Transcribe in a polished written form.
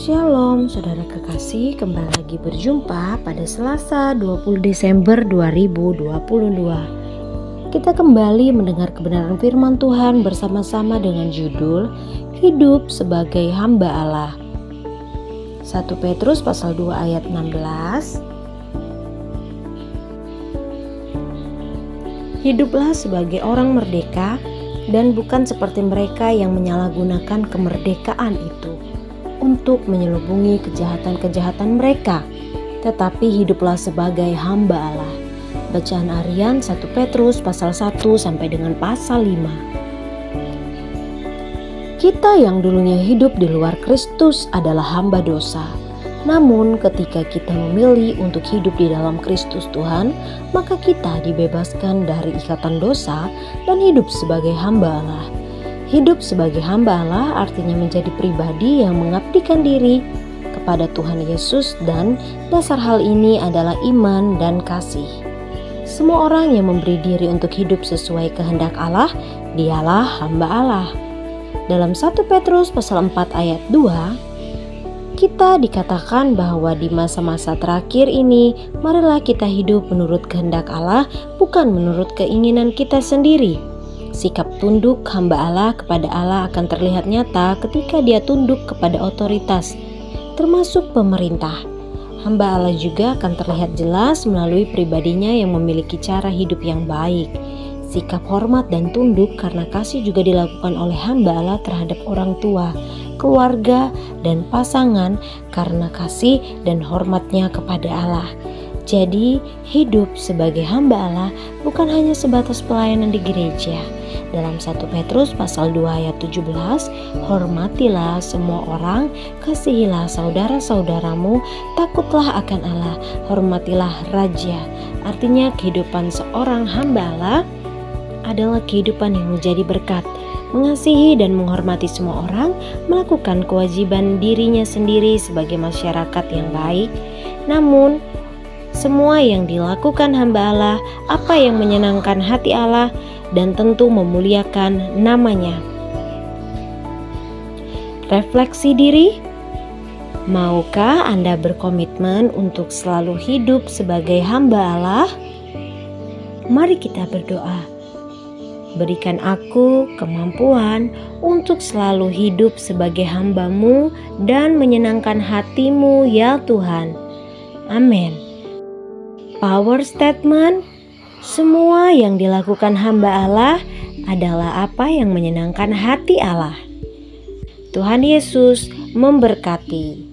Shalom saudara kekasih, kembali lagi berjumpa pada Selasa 20 Desember 2022. Kita kembali mendengar kebenaran firman Tuhan bersama-sama dengan judul Hidup sebagai Hamba Allah. 1 Petrus pasal 2 ayat 16. Hiduplah sebagai orang merdeka dan bukan seperti mereka yang menyalahgunakan kemerdekaan itu untuk menyelubungi kejahatan-kejahatan mereka, tetapi hiduplah sebagai hamba Allah. Bacaan harian 1 Petrus pasal 1 sampai dengan pasal 5. Kita yang dulunya hidup di luar Kristus adalah hamba dosa. Namun ketika kita memilih untuk hidup di dalam Kristus Tuhan, maka kita dibebaskan dari ikatan dosa dan hidup sebagai hamba Allah. Hidup sebagai hamba Allah artinya menjadi pribadi yang mengabdikan diri kepada Tuhan Yesus, dan dasar hal ini adalah iman dan kasih. Semua orang yang memberi diri untuk hidup sesuai kehendak Allah, dialah hamba Allah. Dalam 1 Petrus pasal 4 ayat 2, kita dikatakan bahwa di masa-masa terakhir ini, marilah kita hidup menurut kehendak Allah, bukan menurut keinginan kita sendiri. Sikap tunduk hamba Allah kepada Allah akan terlihat nyata ketika dia tunduk kepada otoritas, termasuk pemerintah. Hamba Allah juga akan terlihat jelas melalui pribadinya yang memiliki cara hidup yang baik. Sikap hormat dan tunduk karena kasih juga dilakukan oleh hamba Allah terhadap orang tua, keluarga, dan pasangan karena kasih dan hormatnya kepada Allah. Jadi, hidup sebagai hamba Allah bukan hanya sebatas pelayanan di gereja. Dalam 1 Petrus pasal 2 ayat 17, hormatilah semua orang, kasihilah saudara-saudaramu, takutlah akan Allah, hormatilah raja. Artinya kehidupan seorang hamba Allah adalah kehidupan yang menjadi berkat, mengasihi dan menghormati semua orang, melakukan kewajiban dirinya sendiri sebagai masyarakat yang baik. Namun, semua yang dilakukan hamba Allah, apa yang menyenangkan hati Allah, dan tentu memuliakan namanya. Refleksi diri, maukah Anda berkomitmen untuk selalu hidup sebagai hamba Allah? Mari kita berdoa. Berikan aku kemampuan untuk selalu hidup sebagai hamba-Mu dan menyenangkan hati-Mu ya Tuhan. Amin. Power statement: semua yang dilakukan hamba Allah adalah apa yang menyenangkan hati Allah. Tuhan Yesus memberkati.